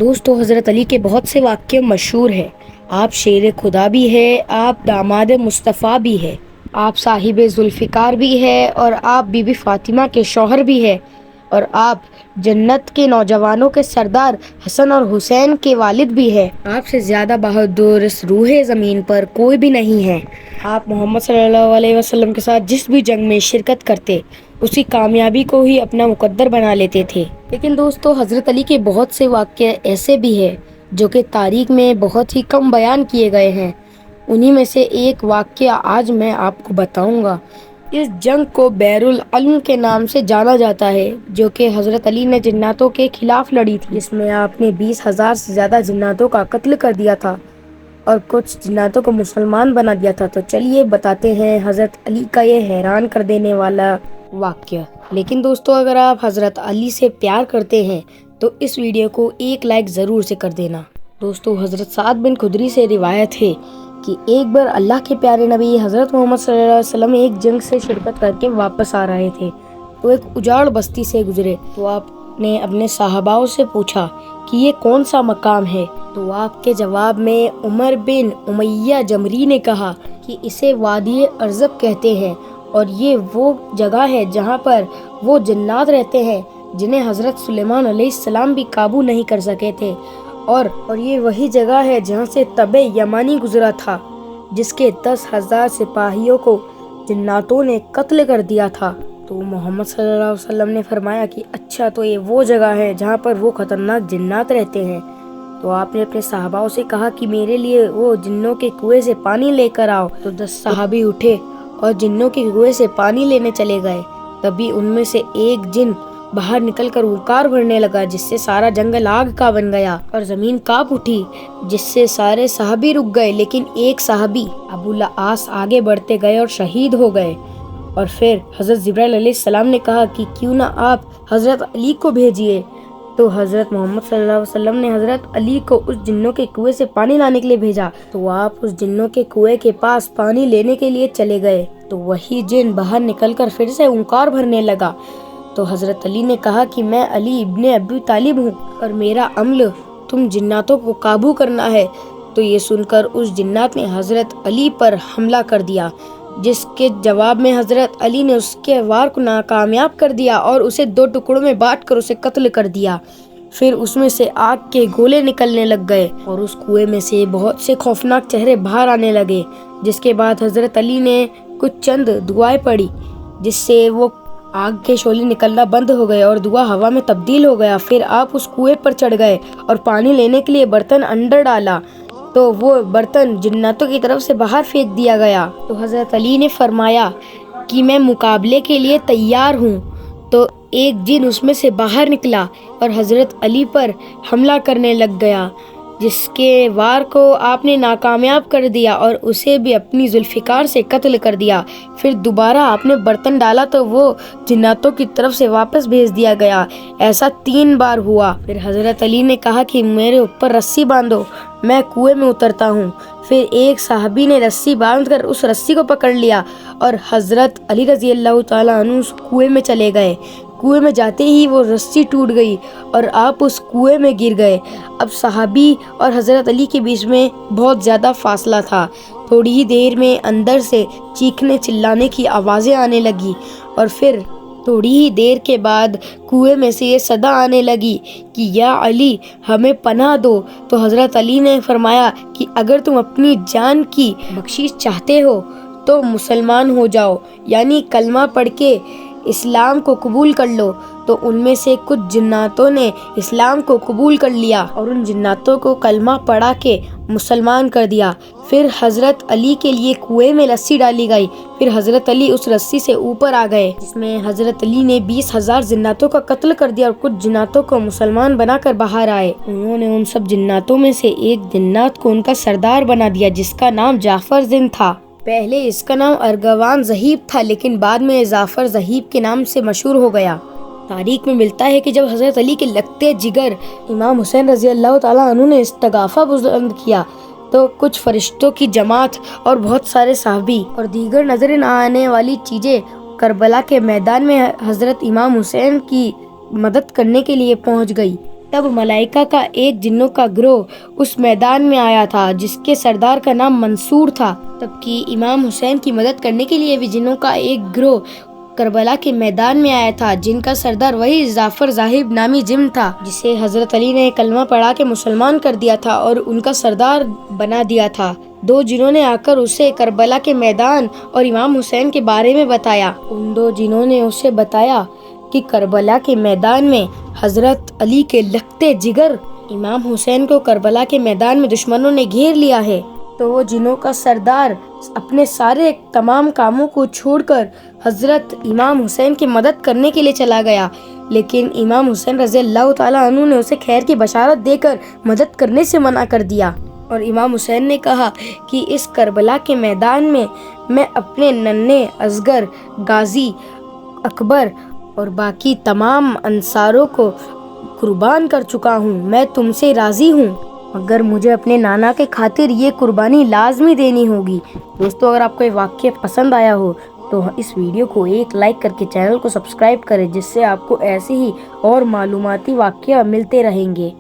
دوستو حضرت علی کے بہت سے واقعے مشہور ہیں۔ آپ شیر خدا بھی ہے، آپ داماد مصطفیٰ بھی ہے، آپ صاحب ذوالفقار بھی ہے، اور آپ بی بی فاطمہ کے شوہر بھی ہے، اور آپ جنت کے نوجوانوں کے سردار حسن اور حسین کے والد بھی ہے۔ آپ سے زیادہ بہادر اس روح زمین پر کوئی بھی نہیں ہے۔ آپ محمد صلی اللہ علیہ وسلم کے ساتھ جس بھی جنگ میں شرکت کرتے اسی کامیابی کو ہی اپنا مقدر بنا لیتے تھے۔ لیکن دوستو حضرت علی کے بہت سے واقعے ایسے بھی ہیں جو کہ تاریخ میں بہت ہی کم بیان کیے گئے ہیں۔ انہی میں سے ایک واقعہ آج میں آپ کو بتاؤں گا۔ اس جنگ کو بیر العلم کے نام سے جانا جاتا ہے، جو کہ حضرت علی نے جناتوں کے خلاف لڑی تھی، جس میں آپ نے 20,000 سے زیادہ جناتوں کا قتل کر دیا تھا اور کچھ جناتوں کو مسلمان بنا دیا تھا۔ تو چلیے بتاتے ہیں حضرت علی کا یہ حیران کر دینے والا واقعہ۔ لیکن دوستو اگر آپ حضرت علی سے پیار کرتے ہیں تو اس ویڈیو کو ایک لائک ضرور سے کر دینا۔ دوستو حضرت سعد بن خدری سے روایت ہے کہ ایک بار اللہ کے پیارے نبی حضرت محمد صلی اللہ علیہ وسلم ایک جنگ سے شرکت کر کے واپس آ رہے تھے، تو ایک اجاڑ بستی سے گزرے، تو آپ نے اپنے صحاباؤں سے پوچھا کہ یہ کون سا مقام ہے؟ تو آپ کے جواب میں عمر بن امیہ جمری نے کہا کہ اسے وادی ارزب کہتے ہیں، اور یہ وہ جگہ ہے جہاں پر وہ جنات رہتے ہیں جنہیں حضرت سلیمان علیہ السلام بھی قابو نہیں کر سکے تھے، اور یہ وہی جگہ ہے جہاں سے تبع یمانی گزرا تھا جس کے 10,000 سپاہیوں کو جناتوں نے قتل کر دیا تھا۔ تو محمد صلی اللہ علیہ وسلم نے فرمایا کہ اچھا، تو یہ وہ جگہ ہے جہاں پر وہ خطرناک جنات رہتے ہیں۔ تو آپ نے اپنے صحاباؤں سے کہا کہ میرے لیے وہ جنوں کے کنویں سے پانی لے کر آؤ۔ تو 10 صحابی اٹھے اور جنوں کے کنویں سے پانی لینے چلے گئے۔ تبھی ان میں سے ایک جن باہر نکل کر اوقار بھرنے لگا، جس سے سارا جنگل آگ کا بن گیا اور زمین کانپ اٹھی، جس سے سارے صحابی رک گئے، لیکن ایک صحابی ابو العاص آگے بڑھتے گئے اور شہید ہو گئے۔ اور پھر حضرت جبرائیل علیہ السلام نے کہا کہ کیوں نہ آپ حضرت علی کو بھیجیے۔ تو حضرت محمد صلی اللہ علیہ وسلم نے حضرت علی کو اس جنوں کے کنویں سے پانی لانے کے لیے بھیجا۔ تو آپ اس جنوں کے کنویں کے پاس پانی لینے کے لیے چلے گئے، تو وہی جن باہر نکل کر پھر سے اوقار بھرنے لگا۔ تو حضرت علی نے کہا کہ میں علی ابن ابی طالب ہوں اور میرا عمل تم جناتوں کو قابو کرنا ہے۔ تو یہ سن کر اس جنات نے حضرت علی پر حملہ کر دیا، جس کے جواب میں حضرت علی نے اس کے وار کو ناکامیاب کر دیا اور اسے 2 ٹکڑوں میں بانٹ کر اسے قتل کر دیا۔ پھر اس میں سے آگ کے گولے نکلنے لگ گئے اور اس کنویں میں سے بہت سے خوفناک چہرے باہر آنے لگے، جس کے بعد حضرت علی نے کچھ چند دعائیں پڑھی، جس سے وہ آگ کے شعلے نکلنا بند ہو گئے اور دھواں ہوا میں تبدیل ہو گیا۔ پھر آپ اس کنویں پر چڑھ گئے اور پانی لینے کے لیے برتن اندر ڈالا، تو وہ برتن جناتوں کی طرف سے باہر پھینک دیا گیا۔ تو حضرت علی نے فرمایا کہ میں مقابلے کے لیے تیار ہوں۔ تو ایک جن اس میں سے باہر نکلا اور حضرت علی پر حملہ کرنے لگ گیا، جس کے وار کو آپ نے ناکامیاب کر دیا اور اسے بھی اپنی ذوالفقار سے قتل کر دیا۔ پھر دوبارہ آپ نے برتن ڈالا تو وہ جناتوں کی طرف سے واپس بھیج دیا گیا۔ ایسا 3 بار ہوا۔ پھر حضرت علی نے کہا کہ میرے اوپر رسی باندھو، میں کنویں میں اترتا ہوں۔ پھر ایک صحابی نے رسی باندھ کر اس رسی کو پکڑ لیا اور حضرت علی رضی اللہ تعالیٰ عنہ اس کنویں میں چلے گئے۔ کنویں میں جاتے ہی وہ رسی ٹوٹ گئی اور آپ اس کنویں میں گر گئے۔ اب صحابی اور حضرت علی کے بیچ میں بہت زیادہ فاصلہ تھا۔ تھوڑی ہی دیر میں اندر سے چیخنے چلانے کی آوازیں آنے لگی، اور پھر تھوڑی ہی دیر کے بعد کنویں میں سے یہ صدا آنے لگی کہ یا علی ہمیں پناہ دو۔ تو حضرت علی نے فرمایا کہ اگر تم اپنی جان کی بخشش چاہتے ہو تو مسلمان ہو جاؤ، یعنی کلمہ پڑھ کے اسلام کو قبول کر لو۔ تو ان میں سے کچھ جناتوں نے اسلام کو قبول کر لیا اور ان جناتوں کو کلمہ پڑھا کے مسلمان کر دیا۔ پھر حضرت علی کے لیے کنویں میں رسی ڈالی گئی۔ پھر حضرت علی اس رسی سے اوپر آ گئے، جس میں حضرت علی نے 20,000 جناتوں کا قتل کر دیا اور کچھ جناتوں کو مسلمان بنا کر باہر آئے۔ انہوں نے ان سب جناتوں میں سے ایک جنات کو ان کا سردار بنا دیا، جس کا نام جعفر زن تھا۔ پہلے اس کا نام ارغوان ذہیب تھا، لیکن بعد میں جعفر ذہیب کے نام سے مشہور ہو گیا۔ تاریخ میں ملتا ہے کہ جب حضرت علی کے لگتے جگر امام حسین رضی اللہ تعالیٰ عنہ نے استغاثہ بلند کیا، تو کچھ فرشتوں کی جماعت اور بہت سارے صحابی اور دیگر نظر نہ آنے والی چیزیں کربلا کے میدان میں حضرت امام حسین کی مدد کرنے کے لیے پہنچ گئی۔ تب ملائکہ کا ایک جنوں کا گروہ اس میدان میں آیا تھا جس کے سردار کا نام منصور تھا۔ تب کہ امام حسین کی مدد کرنے کے لیے بھی جنوں کا ایک گروہ کربلا کے میدان میں آیا تھا جن کا سردار وہی جعفر زاہد نامی جن تھا جسے حضرت علی نے کلمہ پڑھا کے مسلمان کر دیا تھا اور ان کا سردار بنا دیا تھا۔ دو جنوں نے آ کر اسے کربلا کے میدان اور امام حسین کے بارے میں بتایا۔ ان دو جنوں نے اسے بتایا کہ کربلا کے میدان میں حضرت علی کے لگتے جگر امام حسین کو کربلا کے میدان میں دشمنوں نے گھیر لیا ہے۔ تو وہ جنوں کا سردار اپنے سارے تمام کاموں کو چھوڑ کر حضرت امام حسین کی مدد کرنے کے لیے چلا گیا، لیکن امام حسین رضی اللہ تعالیٰ عنہ نے اسے خیر کی بشارت دے کر مدد کرنے سے منع کر دیا، اور امام حسین نے کہا کہ اس کربلا کے میدان میں اپنے ننھے اصغر غازی اکبر اور باقی تمام انصاروں کو قربان کر چکا ہوں۔ میں تم سے راضی ہوں مگر مجھے اپنے نانا کے خاطر یہ قربانی لازمی دینی ہوگی۔ دوستو، اگر آپ کو یہ واقعہ پسند آیا ہو تو اس ویڈیو کو ایک لائک کر کے چینل کو سبسکرائب کریں، جس سے آپ کو ایسے ہی اور معلوماتی واقعہ ملتے رہیں گے۔